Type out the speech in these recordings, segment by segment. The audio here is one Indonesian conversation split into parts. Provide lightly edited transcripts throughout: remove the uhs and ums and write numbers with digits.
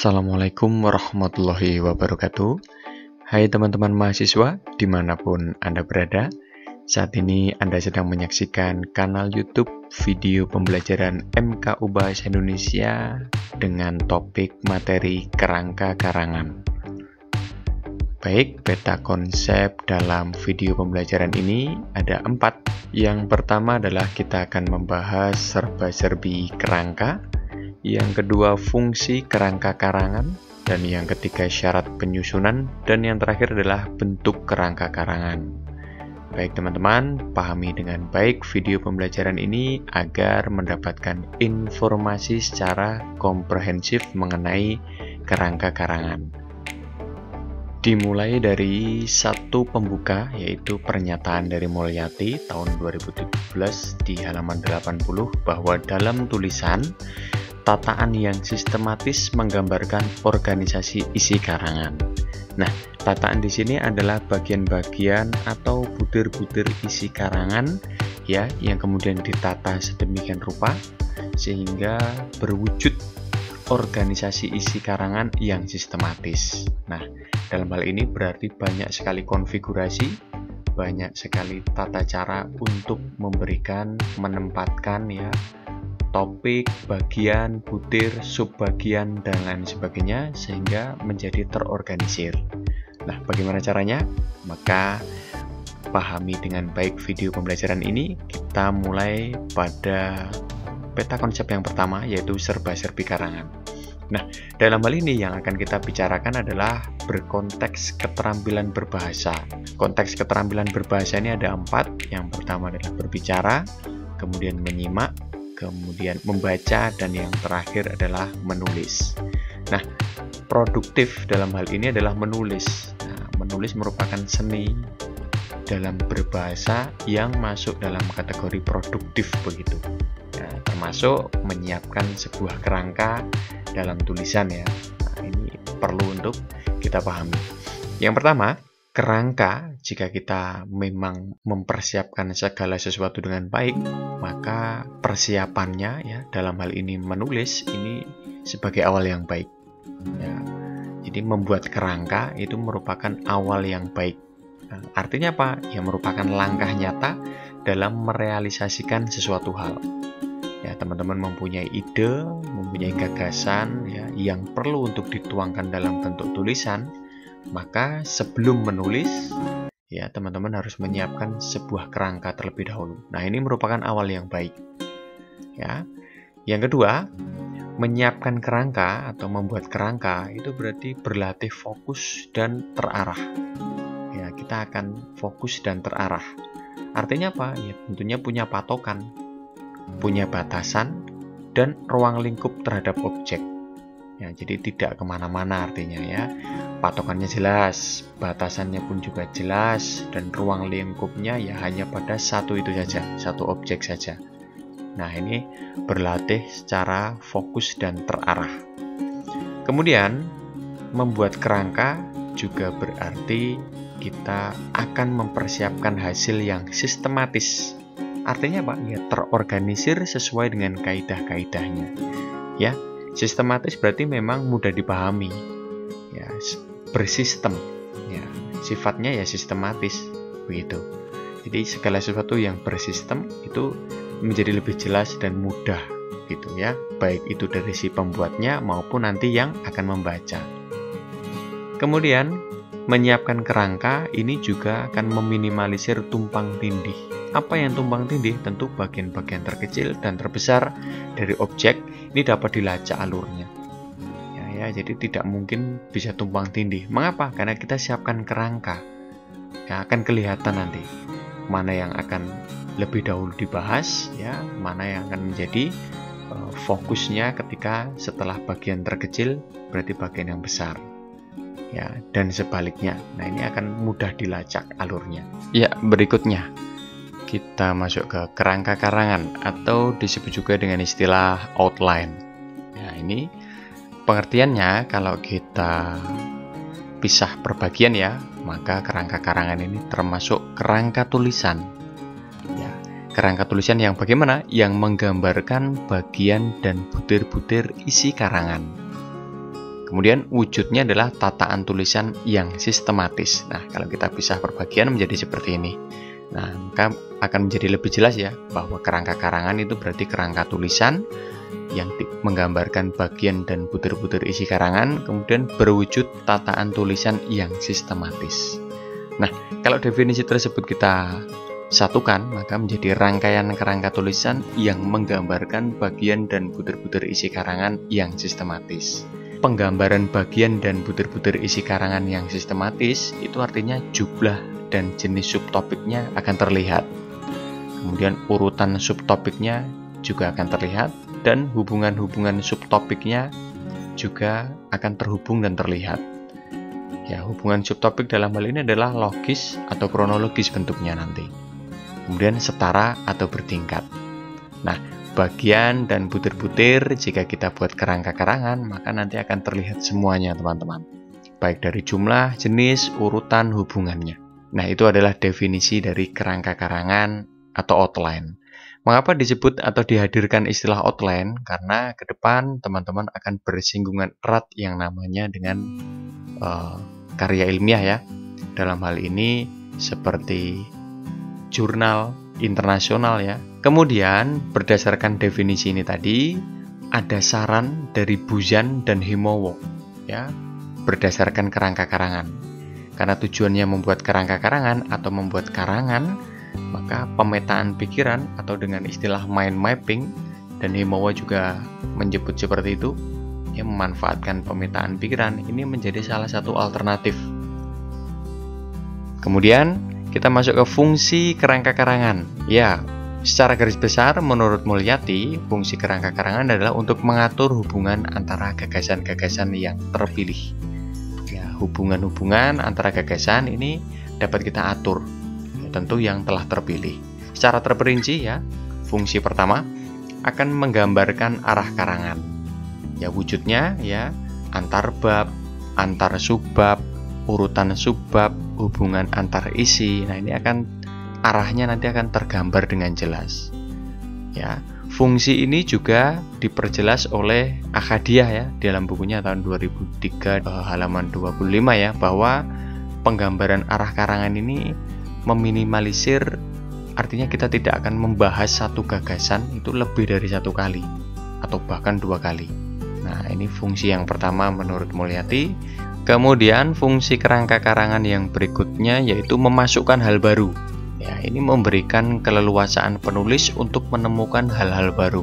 Assalamualaikum warahmatullahi wabarakatuh. Hai teman-teman mahasiswa, dimanapun Anda berada. Saat ini Anda sedang menyaksikan kanal YouTube video pembelajaran MKU Bahasa Indonesia dengan topik materi kerangka karangan. Baik, peta konsep dalam video pembelajaran ini ada 4. Yang pertama adalah kita akan membahas serba-serbi kerangka. Yang kedua, fungsi kerangka karangan, dan yang ketiga, syarat penyusunan, dan yang terakhir adalah bentuk kerangka karangan. Baik teman-teman, pahami dengan baik video pembelajaran ini agar mendapatkan informasi secara komprehensif mengenai kerangka karangan. Dimulai dari satu pembuka, yaitu pernyataan dari Mulyati tahun 2017 di halaman 80 bahwa dalam tulisan tataan yang sistematis menggambarkan organisasi isi karangan. Nah, tataan di sini adalah bagian-bagian atau butir-butir isi karangan ya, yang kemudian ditata sedemikian rupa sehingga berwujud organisasi isi karangan yang sistematis. Nah, dalam hal ini berarti banyak sekali konfigurasi, banyak sekali tata cara untuk memberikan, menempatkan ya topik, bagian, butir, subbagian, dan lain sebagainya sehingga menjadi terorganisir. Nah, bagaimana caranya? Maka pahami dengan baik video pembelajaran ini. Kita mulai pada peta konsep yang pertama, yaitu serba-serbi karangan. Nah, dalam hal ini yang akan kita bicarakan adalah berkonteks keterampilan berbahasa. Konteks keterampilan berbahasa ini ada 4. Yang pertama adalah berbicara, kemudian menyimak, kemudian membaca, dan yang terakhir adalah menulis. Nah, produktif dalam hal ini adalah menulis. Nah, menulis merupakan seni dalam berbahasa yang masuk dalam kategori produktif begitu. Nah, termasuk menyiapkan sebuah kerangka dalam tulisan ya. Nah, ini perlu untuk kita pahami. Yang pertama, kerangka, jika kita memang mempersiapkan segala sesuatu dengan baik, maka persiapannya ya dalam hal ini menulis ini sebagai awal yang baik. Ya, jadi membuat kerangka itu merupakan awal yang baik. Nah, artinya apa? Ya merupakan langkah nyata dalam merealisasikan sesuatu hal. Ya, teman-teman mempunyai ide, mempunyai gagasan ya yang perlu untuk dituangkan dalam bentuk tulisan. Maka sebelum menulis, ya teman-teman harus menyiapkan sebuah kerangka terlebih dahulu. Nah, ini merupakan awal yang baik. Ya. Yang kedua, menyiapkan kerangka atau membuat kerangka itu berarti berlatih fokus dan terarah. Ya, kita akan fokus dan terarah. Artinya apa? Ya, tentunya punya patokan, punya batasan, dan ruang lingkup terhadap objek. Ya, jadi tidak kemana-mana artinya ya. Patokannya jelas, batasannya pun juga jelas, dan ruang lingkupnya ya hanya pada satu itu saja, satu objek saja. Nah, ini berlatih secara fokus dan terarah. Kemudian, membuat kerangka juga berarti kita akan mempersiapkan hasil yang sistematis. Artinya apa? Ya terorganisir sesuai dengan kaidah-kaidahnya. Ya, sistematis berarti memang mudah dipahami. Ya, bersistem ya, sifatnya ya sistematis begitu. Jadi segala sesuatu yang bersistem itu menjadi lebih jelas dan mudah gitu ya, baik itu dari si pembuatnya maupun nanti yang akan membaca. Kemudian menyiapkan kerangka ini juga akan meminimalisir tumpang tindih. Apa yang tumpang tindih? Tentu bagian-bagian terkecil dan terbesar dari objek ini dapat dilacak alurnya. Ya, jadi tidak mungkin bisa tumpang tindih. Mengapa? Karena kita siapkan kerangka. Ya, akan kelihatan nanti mana yang akan lebih dahulu dibahas, ya, mana yang akan menjadi fokusnya ketika setelah bagian terkecil berarti bagian yang besar. Ya, dan sebaliknya. Nah, ini akan mudah dilacak alurnya. Ya, berikutnya kita masuk ke kerangka karangan atau disebut juga dengan istilah outline. Ya, ini pengertiannya kalau kita pisah per bagian ya, maka kerangka karangan ini termasuk kerangka tulisan. Ya, kerangka tulisan yang bagaimana? Yang menggambarkan bagian dan butir-butir isi karangan. Kemudian wujudnya adalah tataan tulisan yang sistematis. Nah, kalau kita pisah per bagian menjadi seperti ini. Nah, maka akan menjadi lebih jelas ya bahwa kerangka karangan itu berarti kerangka tulisan yang menggambarkan bagian dan butir-butir isi karangan, kemudian berwujud tataan tulisan yang sistematis. Nah, kalau definisi tersebut kita satukan, maka menjadi rangkaian kerangka tulisan yang menggambarkan bagian dan butir-butir isi karangan yang sistematis. Penggambaran bagian dan butir-butir isi karangan yang sistematis itu artinya jumlah dan jenis subtopiknya akan terlihat. Kemudian urutan subtopiknya juga akan terlihat dan hubungan-hubungan subtopiknya juga akan terhubung dan terlihat. Ya, hubungan subtopik dalam hal ini adalah logis atau kronologis bentuknya nanti. Kemudian setara atau bertingkat. Nah, bagian dan butir-butir jika kita buat kerangka karangan, maka nanti akan terlihat semuanya teman-teman, baik dari jumlah, jenis, urutan, hubungannya. Nah, itu adalah definisi dari kerangka karangan atau outline. Mengapa disebut atau dihadirkan istilah outline? Karena ke depan teman-teman akan bersinggungan erat yang namanya dengan karya ilmiah ya. Dalam hal ini seperti jurnal internasional ya. Kemudian berdasarkan definisi ini tadi ada saran dari Buzan dan Himowo ya, berdasarkan kerangka karangan. Karena tujuannya membuat kerangka karangan atau membuat karangan, maka pemetaan pikiran atau dengan istilah mind mapping, dan Himowo juga menyebut seperti itu, ya, memanfaatkan pemetaan pikiran ini menjadi salah satu alternatif. Kemudian kita masuk ke fungsi kerangka karangan. Ya, secara garis besar menurut Mulyati, fungsi kerangka karangan adalah untuk mengatur hubungan antara gagasan-gagasan yang terpilih. Ya, hubungan-hubungan antara gagasan ini dapat kita atur, ya, tentu yang telah terpilih. Secara terperinci ya, fungsi pertama akan menggambarkan arah karangan. Ya, wujudnya ya antar bab, antar subbab, urutan subbab, hubungan antar isi. Nah, ini akan arahnya nanti akan tergambar dengan jelas. Ya, fungsi ini juga diperjelas oleh Akadiah ya dalam bukunya tahun 2003 halaman 25 ya, bahwa penggambaran arah karangan ini meminimalisir, artinya kita tidak akan membahas satu gagasan itu lebih dari satu kali atau bahkan dua kali. Nah, ini fungsi yang pertama menurut Mulyati. Kemudian fungsi kerangka karangan yang berikutnya yaitu memasukkan hal baru. Ya, ini memberikan keleluasaan penulis untuk menemukan hal-hal baru.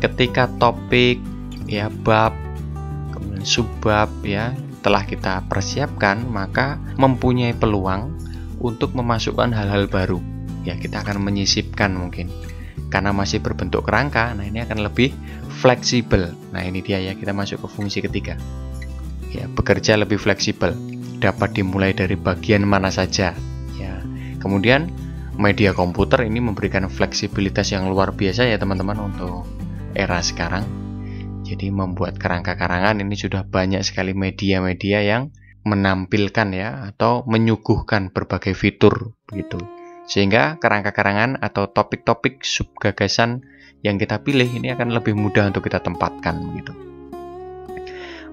Ketika topik, ya bab, kemudian subbab ya telah kita persiapkan, maka mempunyai peluang untuk memasukkan hal-hal baru. Ya, kita akan menyisipkan mungkin. Karena masih berbentuk kerangka, nah ini akan lebih fleksibel. Nah, ini dia ya, kita masuk ke fungsi ketiga. Ya, bekerja lebih fleksibel, dapat dimulai dari bagian mana saja ya. Kemudian media komputer ini memberikan fleksibilitas yang luar biasa ya teman-teman untuk era sekarang. Jadi membuat kerangka karangan ini sudah banyak sekali media-media yang menampilkan ya atau menyuguhkan berbagai fitur begitu. Sehingga kerangka karangan atau topik-topik subgagasan yang kita pilih ini akan lebih mudah untuk kita tempatkan begitu.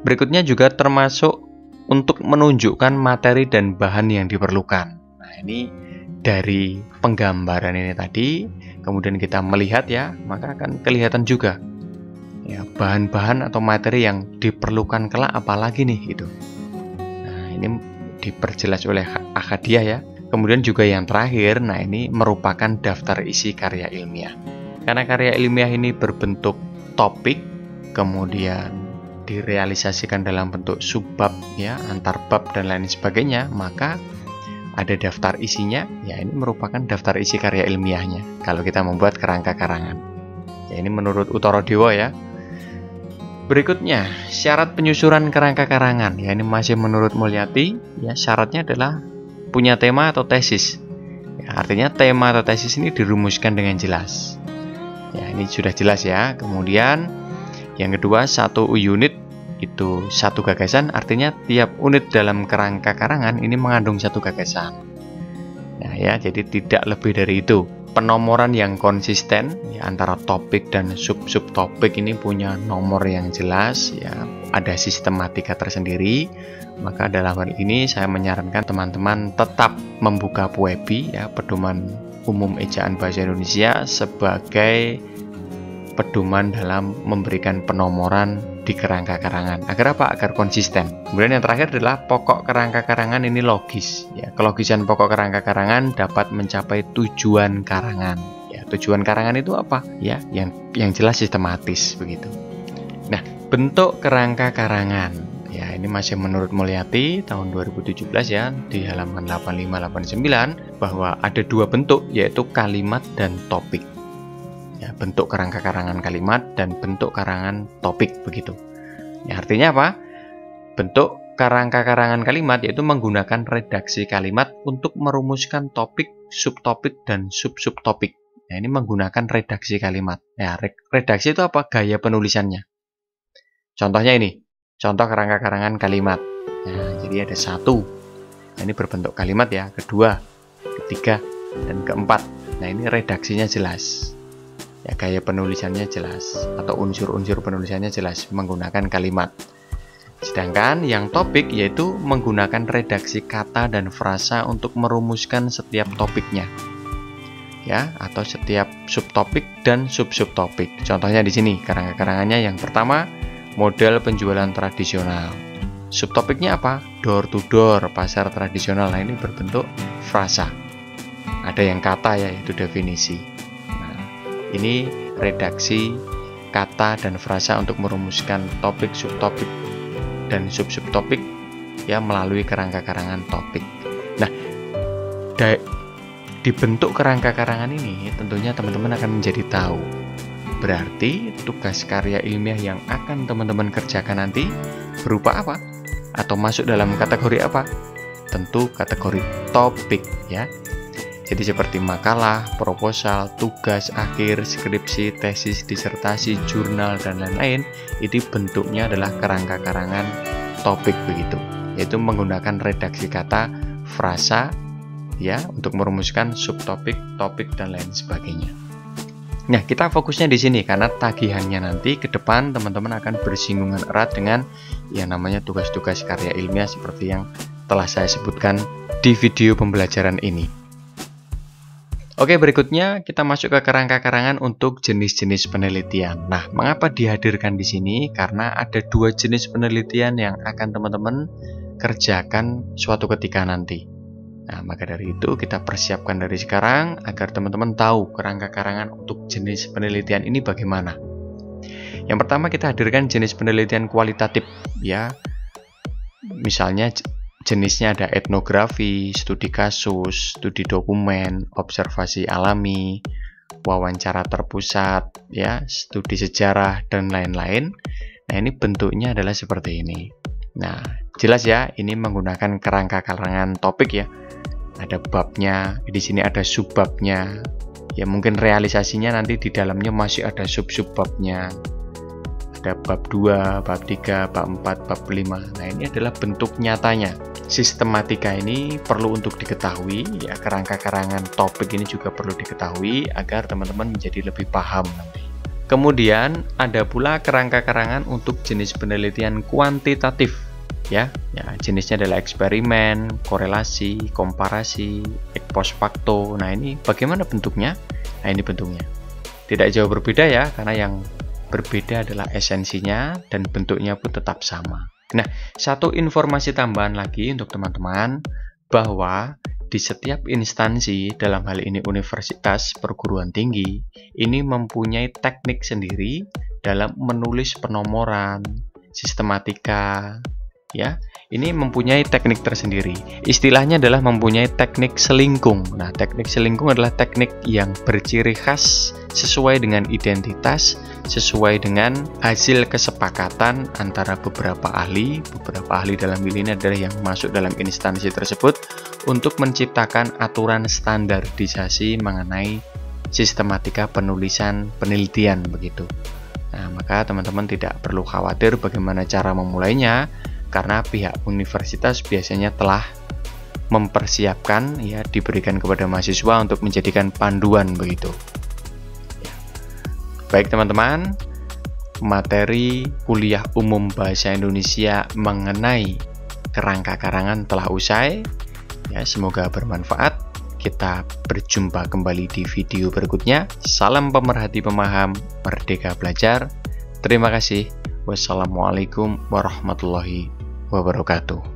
Berikutnya juga termasuk untuk menunjukkan materi dan bahan yang diperlukan. Nah, ini dari penggambaran ini tadi, kemudian kita melihat ya, maka akan kelihatan juga ya bahan-bahan atau materi yang diperlukan kelak apalagi nih gitu. Nah, ini diperjelas oleh Akadiah ya. Kemudian juga yang terakhir, nah ini merupakan daftar isi karya ilmiah. Karena karya ilmiah ini berbentuk topik, kemudian direalisasikan dalam bentuk subbab ya, antar bab dan lain sebagainya, maka ada daftar isinya ya, ini merupakan daftar isi karya ilmiahnya kalau kita membuat kerangka karangan ya. Ini menurut Uttaradéwa ya. Berikutnya syarat penyusunan kerangka karangan ya, ini masih menurut Mulyati ya, syaratnya adalah punya tema atau tesis ya, artinya tema atau tesis ini dirumuskan dengan jelas ya, ini sudah jelas ya. Kemudian yang kedua, satu unit itu satu gagasan, artinya tiap unit dalam kerangka karangan ini mengandung satu gagasan. Nah ya, jadi tidak lebih dari itu. penomoran yang konsisten ya, antara topik dan sub-subtopik ini punya nomor yang jelas ya, ada sistematika tersendiri. Maka dalam hal ini saya menyarankan teman-teman tetap membuka PUEBI ya, Pedoman Umum Ejaan Bahasa Indonesia, sebagai pedoman dalam memberikan penomoran di kerangka karangan. Agar apa? Agar konsisten. Kemudian yang terakhir adalah pokok kerangka karangan ini logis ya. Kelogisan pokok kerangka karangan dapat mencapai tujuan karangan ya. Tujuan karangan itu apa ya? Yang jelas sistematis begitu. Nah, bentuk kerangka karangan ya, ini masih menurut Mulyati tahun 2017 ya, di halaman 85-89, bahwa ada dua bentuk, yaitu kalimat dan topik ya, bentuk kerangka karangan kalimat dan bentuk karangan topik begitu ya. Artinya apa? Bentuk kerangka karangan kalimat yaitu menggunakan redaksi kalimat untuk merumuskan topik, subtopik, dan sub-subtopik. Nah, ini menggunakan redaksi kalimat ya. Redaksi itu apa? Gaya penulisannya. Contohnya ini, contoh kerangka karangan kalimat. Nah, jadi ada satu, nah, ini berbentuk kalimat ya, kedua, ketiga, dan keempat. Nah, ini redaksinya jelas ya, gaya penulisannya jelas, atau unsur-unsur penulisannya jelas menggunakan kalimat. Sedangkan yang topik yaitu menggunakan redaksi kata dan frasa untuk merumuskan setiap topiknya ya, atau setiap subtopik dan sub-subtopik. Contohnya di sini kerangka karangannya yang pertama, model penjualan tradisional. Subtopiknya apa? Door to door, pasar tradisional. Nah, ini berbentuk frasa. Ada yang kata ya, yaitu definisi. Nah, ini redaksi kata dan frasa untuk merumuskan topik, subtopik, dan sub-subtopik ya, melalui kerangka karangan topik. Nah, di bentuk kerangka karangan ini tentunya teman-teman akan menjadi tahu. Berarti tugas karya ilmiah yang akan teman-teman kerjakan nanti berupa apa? Atau masuk dalam kategori apa? Tentu kategori topik ya. Jadi seperti makalah, proposal, tugas akhir, skripsi, tesis, disertasi, jurnal, dan lain-lain, ini bentuknya adalah kerangka karangan topik begitu. Yaitu menggunakan redaksi kata, frasa ya, untuk merumuskan subtopik, topik, dan lain sebagainya. Nah, kita fokusnya di sini karena tagihannya nanti ke depan teman-teman akan bersinggungan erat dengan yang namanya tugas-tugas karya ilmiah seperti yang telah saya sebutkan di video pembelajaran ini. Oke, berikutnya kita masuk ke kerangka karangan untuk jenis-jenis penelitian. Nah, mengapa dihadirkan di sini? Karena ada dua jenis penelitian yang akan teman-teman kerjakan suatu ketika nanti. Nah, maka dari itu kita persiapkan dari sekarang agar teman-teman tahu kerangka karangan untuk jenis penelitian ini bagaimana. Yang pertama kita hadirkan jenis penelitian kualitatif ya. Misalnya jenisnya ada etnografi, studi kasus, studi dokumen, observasi alami, wawancara terpusat ya, studi sejarah, dan lain-lain. Nah, ini bentuknya adalah seperti ini. Nah, jelas ya, ini menggunakan kerangka karangan topik ya. Ada babnya, di sini ada subbabnya. Ya, mungkin realisasinya nanti di dalamnya masih ada sub-subbabnya. Ada bab 2, bab 3, bab 4, bab 5. Nah, ini adalah bentuk nyatanya. Sistematika ini perlu untuk diketahui ya, kerangka karangan topik ini juga perlu diketahui agar teman-teman menjadi lebih paham nanti. Kemudian ada pula kerangka karangan untuk jenis penelitian kuantitatif. Ya, jenisnya adalah eksperimen, korelasi, komparasi, ex post facto. Nah, ini bagaimana bentuknya? Nah, ini bentuknya. Tidak jauh berbeda ya, karena yang berbeda adalah esensinya dan bentuknya pun tetap sama. Nah, satu informasi tambahan lagi untuk teman-teman bahwa di setiap instansi, dalam hal ini universitas, perguruan tinggi, ini mempunyai teknik sendiri dalam menulis penomoran, sistematika. Ya, ini mempunyai teknik tersendiri. Istilahnya adalah mempunyai teknik selingkung. Nah, teknik selingkung adalah teknik yang berciri khas sesuai dengan identitas, sesuai dengan hasil kesepakatan antara beberapa ahli. Beberapa ahli dalam hal ini adalah yang masuk dalam instansi tersebut untuk menciptakan aturan standarisasi mengenai sistematika penulisan penelitian begitu. Nah, maka teman-teman tidak perlu khawatir bagaimana cara memulainya, karena pihak universitas biasanya telah mempersiapkan ya, diberikan kepada mahasiswa untuk menjadikan panduan begitu. Baik teman-teman, materi kuliah umum bahasa Indonesia mengenai kerangka karangan telah usai. Ya, semoga bermanfaat. Kita berjumpa kembali di video berikutnya. Salam pemerhati pemaham, merdeka belajar. Terima kasih. Wassalamualaikum warahmatullahi wabarakatuh.